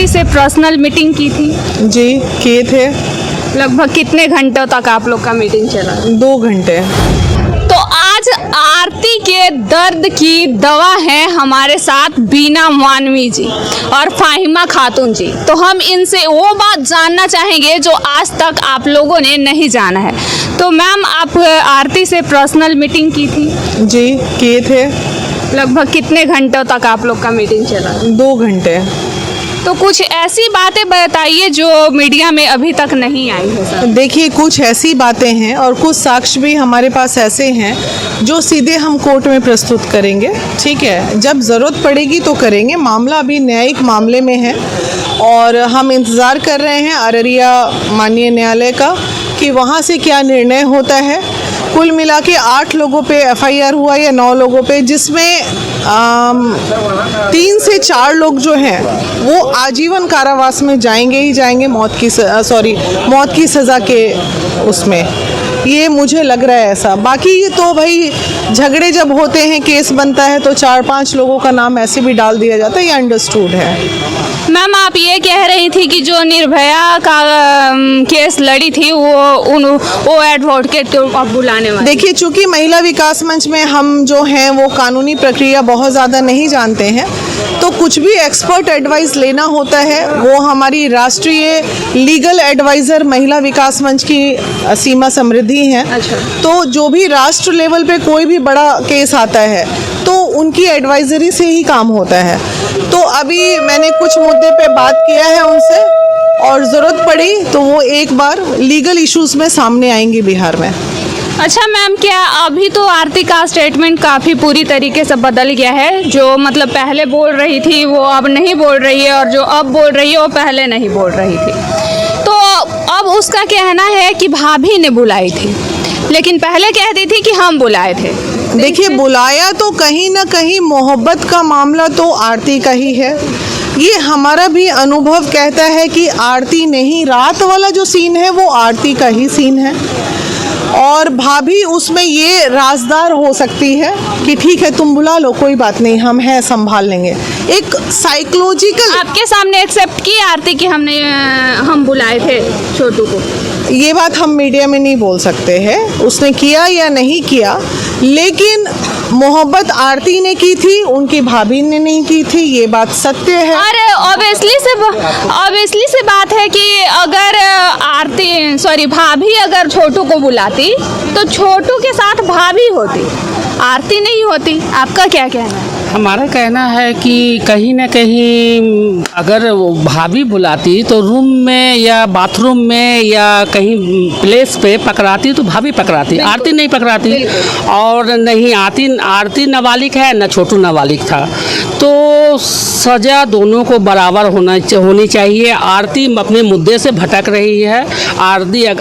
आरती से personal meeting की थी? जी किए थे। लगभग कितने घंटों तक आप लोग का मीटिंग चला? 2 घंटे। तो आज आरती के दर्द की दवा है हमारे साथ बीना मानवी जी और फाहिमा खातून जी। तो हम इनसे वो बात जानना चाहेंगे जो आज तक आप लोगों ने नहीं जाना है। तो मैम, आप आरती से पर्सनल मीटिंग की थी? जी किए थे। लगभग कितने घंटों तक आप लोग का मीटिंग चला? 2 घंटे। तो कुछ ऐसी बातें बताइए जो मीडिया में अभी तक नहीं आई है सर। देखिए, कुछ ऐसी बातें हैं और कुछ साक्ष्य भी हमारे पास ऐसे हैं जो सीधे हम कोर्ट में प्रस्तुत करेंगे। ठीक है, जब ज़रूरत पड़ेगी तो करेंगे। मामला अभी न्यायिक मामले में है और हम इंतज़ार कर रहे हैं अररिया माननीय न्यायालय का कि वहाँ से क्या निर्णय होता है। कुल मिला के 8 लोगों पे FIR हुआ या 9 लोगों पे, जिसमें 3 से 4 लोग जो हैं वो आजीवन कारावास में जाएंगे ही जाएंगे, मौत की सज़ा के उसमें। ये मुझे लग रहा है ऐसा। बाकी तो भाई झगड़े जब होते हैं, केस बनता है तो 4-5 लोगों का नाम ऐसे भी डाल दिया जाता है, ये अंडरस्टूड है। मैम, आप ये कह रही थी कि जो निर्भया का केस लड़ी थी वो एडवोकेट को अब बुलाने वाले। देखिए, चूंकि महिला विकास मंच में हम जो हैं वो कानूनी प्रक्रिया बहुत ज़्यादा नहीं जानते हैं, तो कुछ भी एक्सपर्ट एडवाइस लेना होता है वो हमारी राष्ट्रीय लीगल एडवाइज़र महिला विकास मंच की सीमा समृद्धि हैं। अच्छा। तो जो भी राष्ट्र लेवल पे कोई भी बड़ा केस आता है तो उनकी एडवाइजरी से ही काम होता है। तो अभी मैंने कुछ मुद्दे पे बात किया है उनसे और ज़रूरत पड़ी तो वो एक बार लीगल इश्यूज में सामने आएंगी बिहार में। अच्छा मैम, क्या अभी तो आरती का स्टेटमेंट काफ़ी पूरी तरीके से बदल गया है? जो मतलब पहले बोल रही थी वो अब नहीं बोल रही है और जो अब बोल रही है वो पहले नहीं बोल रही थी। तो अब उसका कहना है कि भाभी ने बुलाई थी, लेकिन पहले कहती थी कि हम बुलाए थे। देखिए, बुलाया तो कहीं ना कहीं मोहब्बत का मामला तो आरती का ही है। ये हमारा भी अनुभव कहता है कि आरती नहीं, रात वाला जो सीन है वो आरती का ही सीन है और भाभी उसमें ये राजदार हो सकती है कि ठीक है तुम बुला लो, कोई बात नहीं, हम हैं, संभाल लेंगे। एक साइकोलॉजिकल आपके सामने एक्सेप्ट की आरती कि हम बुलाए थे छोटू को? ये बात हम मीडिया में नहीं बोल सकते हैं उसने किया या नहीं किया, लेकिन मोहब्बत आरती ने की थी, उनकी भाभी ने नहीं की थी, ये बात सत्य है। और ऑब्वियसली से बात है कि अगर भाभी अगर छोटू को बुलाती तो छोटू के साथ भाभी होती, आरती नहीं होती। आपका क्या कहना है? हमारा कहना है कि कहीं ना कहीं अगर वो भाभी बुलाती तो रूम में या बाथरूम में या कहीं प्लेस पे पकड़ाती तो भाभी पकड़ाती, आरती नहीं पकड़ाती। और नहीं, आरती नाबालिग है ना छोटू नाबालिग था, तो सज़ा दोनों को बराबर होनी चाहिए। आरती अपने मुद्दे से भटक रही है।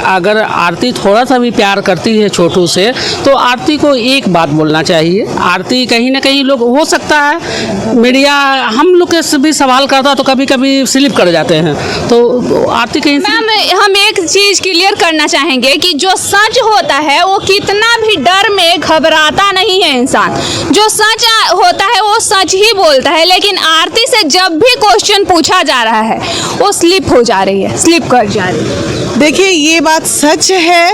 अगर आरती थोड़ा सा भी प्यार करती है छोटू से तो आरती को एक बात बोलना चाहिए। आरती कहीं ना कहीं लोग हो सकता है मीडिया हम लोग के भी सवाल करता तो कभी कभी स्लिप कर जाते हैं, तो आरती कहीं। मैम, हम एक चीज़ क्लियर करना चाहेंगे कि जो सच होता है वो कितना भी डर में घबराता नहीं है इंसान। जो सच होता है वो सच ही बोलता है, लेकिन आरती से जब भी क्वेश्चन पूछा जा रहा है वो स्लिप कर जा रही है। देखिए, ये बात सच है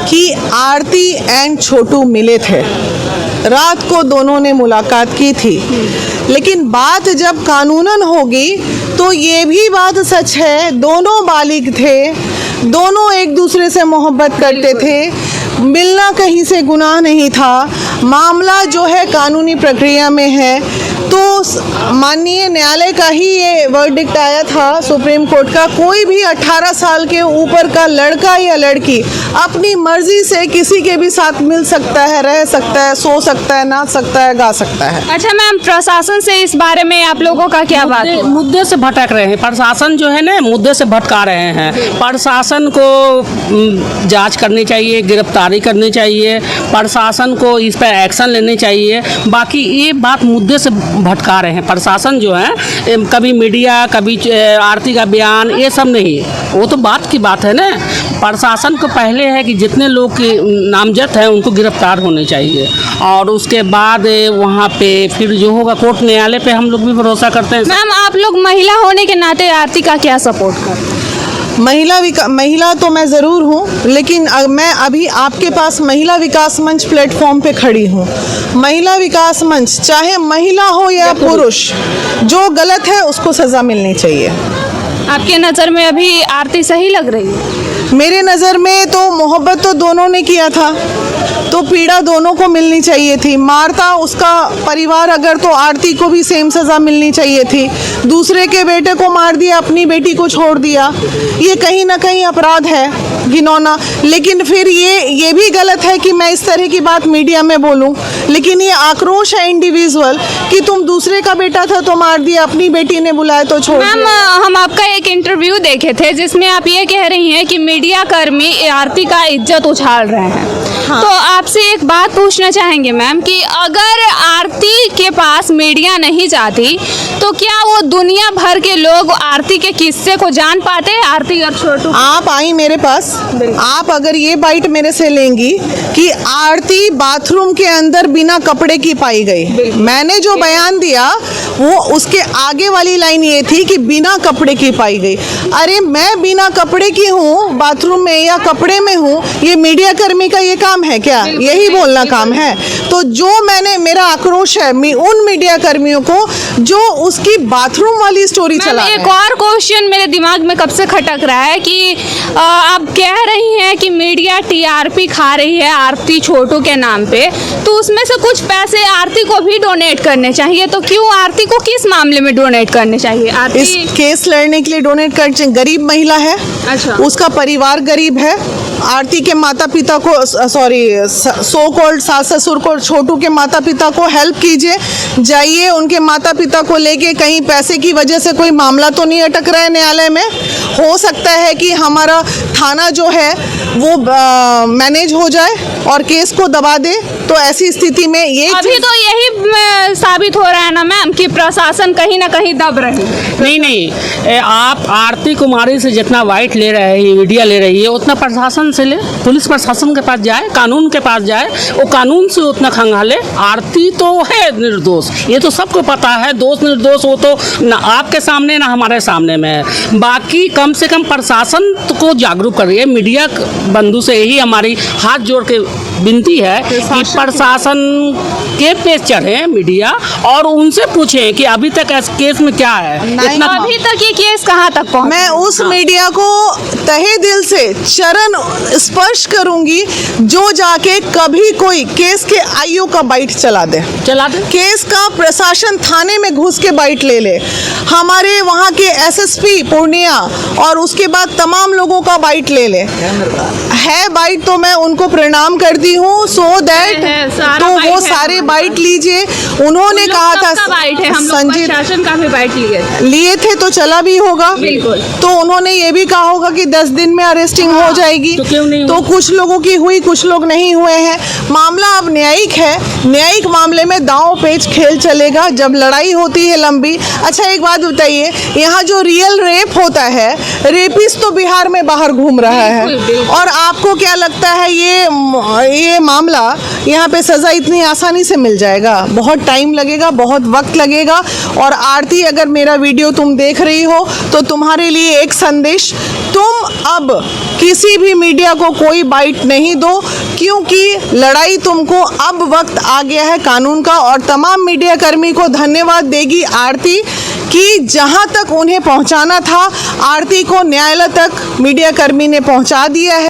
कि आरती एंड छोटू मिले थे, रात को दोनों ने मुलाकात की थी, लेकिन बात जब कानूनन होगी तो ये भी बात सच है दोनों बालिग थे, दोनों एक दूसरे से मोहब्बत करते थे, मिलना कहीं से गुनाह नहीं था। मामला जो है कानूनी प्रक्रिया में है, तो माननीय न्यायालय का ही ये वर्डिक्ट आया था सुप्रीम कोर्ट का, कोई भी 18 साल के ऊपर का लड़का या लड़की अपनी मर्जी से किसी के भी साथ मिल सकता है, रह सकता है, सो सकता है, नाच सकता है, गा सकता है। अच्छा मैम, प्रशासन से इस बारे में आप लोगों का क्या बात है? मुद्दे से भटक रहे हैं प्रशासन, जो है ना मुद्दे से भटका रहे हैं। प्रशासन को जांच करनी चाहिए, गिरफ्तारी करनी चाहिए, प्रशासन को इस पर एक्शन लेनी चाहिए। बाकी ये बात मुद्दे से भटका रहे हैं। प्रशासन जो है कभी मीडिया, कभी आरती का बयान, ये सब नहीं, वो तो बात की बात है ना। प्रशासन को पहले है कि जितने लोग की नामजद हैं उनको गिरफ्तार होने चाहिए, और उसके बाद वहाँ पे फिर जो होगा कोर्ट न्यायालय पे हम लोग भी भरोसा करते हैं। मैम, आप लोग महिला होने के नाते आरती का क्या सपोर्ट करते हैं? महिला तो मैं ज़रूर हूँ, लेकिन मैं अभी आपके पास महिला विकास मंच प्लेटफॉर्म पे खड़ी हूँ। महिला विकास मंच, चाहे महिला हो या पुरुष, जो गलत है उसको सज़ा मिलनी चाहिए। आपके नज़र में अभी आरती सही लग रही है? मेरे नज़र में तो मोहब्बत तो दोनों ने किया था, तो पीड़ा दोनों को मिलनी चाहिए थी। मारता उसका परिवार अगर, तो आरती को भी सेम सज़ा मिलनी चाहिए थी। दूसरे के बेटे को मार दिया, अपनी बेटी को छोड़ दिया, ये कहीं ना कहीं अपराध है, घिनौना। लेकिन फिर ये भी गलत है कि मैं इस तरह की बात मीडिया में बोलूं। लेकिन ये आक्रोश है इंडिविजुअल कि तुम दूसरे का बेटा था तो मार दिया, अपनी बेटी ने बुलाया तो छोड़ दिया। मैम, हम आपका एक इंटरव्यू देखे थे जिसमें आप ये कह रही हैं कि मीडिया कर्मी आरती का इज्जत उछाल रहे हैं। हाँ। तो आपसे एक बात पूछना चाहेंगे मैम कि अगर आरती के पास मीडिया नहीं जाती तो क्या वो दुनिया भर के लोग आरती के किस्से को जान पाते? आरती और छोटू, आप आई मेरे पास, आप अगर ये बाइट मेरे से लेंगी कि आरती बाथरूम के अंदर बिना कपड़े की पाई गई, मैंने जो बयान दिया वो उसके आगे वाली लाइन ये थी कि बिना कपड़े की पाई गई। अरे मैं बिना कपड़े की हूँ बाथरूम में या कपड़े में हूँ, ये मीडिया कर्मी का ये काम है क्या? यही बोलना काम है? तो जो मेरा आक्रोश है उन मीडिया कर्मियों को जो उसकी बाथरूम वाली स्टोरी चला रहे हैं। एक और क्वेश्चन मेरे दिमाग में कब से खटक रहा है कि आप कह रही हैं कि मीडिया टीआरपी खा रही है आरती छोटू के नाम पे, तो उसमें से कुछ पैसे आरती को भी डोनेट करने चाहिए, तो क्यों आरती को किस मामले में डोनेट करने चाहिए? आरती इस केस लड़ने के लिए डोनेट कर, गरीब महिला है, अच्छा, उसका परिवार गरीब है। आरती के माता पिता को, सो कॉल्ड सास ससुर को, छोटू के माता पिता को हेल्प कीजिए, जाइए उनके माता पिता को लेके। कहीं पैसे की वजह से कोई मामला तो नहीं अटक रहा है न्यायालय में? हो सकता है कि हमारा थाना जो है वो मैनेज हो जाए और केस को दबा दे। तो ऐसी स्थिति में ये अभी तो यही साबित हो रहा है ना मैम कि प्रशासन कहीं ना कहीं दब रही है। नहीं, आप आरती कुमारी से जितना वाइट ले रहे हैं, मीडिया ले रही है, उतना प्रशासन से ले, पुलिस प्रशासन के पास जाए, कानून के पास जाए, वो कानून से उतना खंगाले। आरती तो है निर्दोष, ये तो सबको पता है, दोष निर्दोष वो तो ना आपके सामने ना हमारे सामने में है। बाकी कम से कम प्रशासन को जागरूक कर रही है। मीडिया बंधु से यही हमारी हाथ जोड़ के विनती है कि प्रशासन के पे चढ़े मीडिया और उनसे पूछें कि अभी तक इस केस में क्या है। इतना अभी तक ये केस कहाँ तक पहुँचा? मैं उस मीडिया को तहे दिल से चरण स्पर्श करूंगी जो जाके कभी कोई केस के आईओ का बाइट चला दे। केस का प्रशासन थाने में घुस के बाइट ले ले, हमारे वहाँ के एसएसपी पूर्णिया और उसके बाद तमाम लोगों का बाइट ले ले। है बाइट तो मैं उनको प्रणाम करती हूँ, सो दैट तो वो सारे बाइट लीजिए। उन्होंने कहा था संजीव शासन का भी बाइट लिए थे तो चला भी होगा, बिल्कुल। तो उन्होंने ये भी कहा होगा कि 10 दिन में अरेस्टिंग हो जाएगी, तो क्यों नहीं? तो कुछ लोगों की हुई, कुछ लोग नहीं हुए हैं। मामला अब न्यायिक है, न्यायिक मामले में दांव पेच खेल चलेगा जब लड़ाई होती है लंबी। अच्छा एक बात बताइए, यहाँ जो रियल रेप होता है, रेपिस्ट तो बिहार में बाहर घूम रहा है, और आपको क्या लगता है ये मामला यहाँ पे सज़ा इतनी आसानी से मिल जाएगा? बहुत टाइम लगेगा, बहुत वक्त लगेगा। और आरती, अगर मेरा वीडियो तुम देख रही हो तो तुम्हारे लिए एक संदेश, तुम अब किसी भी मीडिया को कोई बाइट नहीं दो, क्योंकि लड़ाई तुमको अब वक्त आ गया है कानून का। और तमाम मीडिया कर्मी को धन्यवाद देगी आरती कि जहां तक उन्हें पहुंचाना था, आरती को न्यायालय तक मीडिया कर्मी ने पहुंचा दिया है।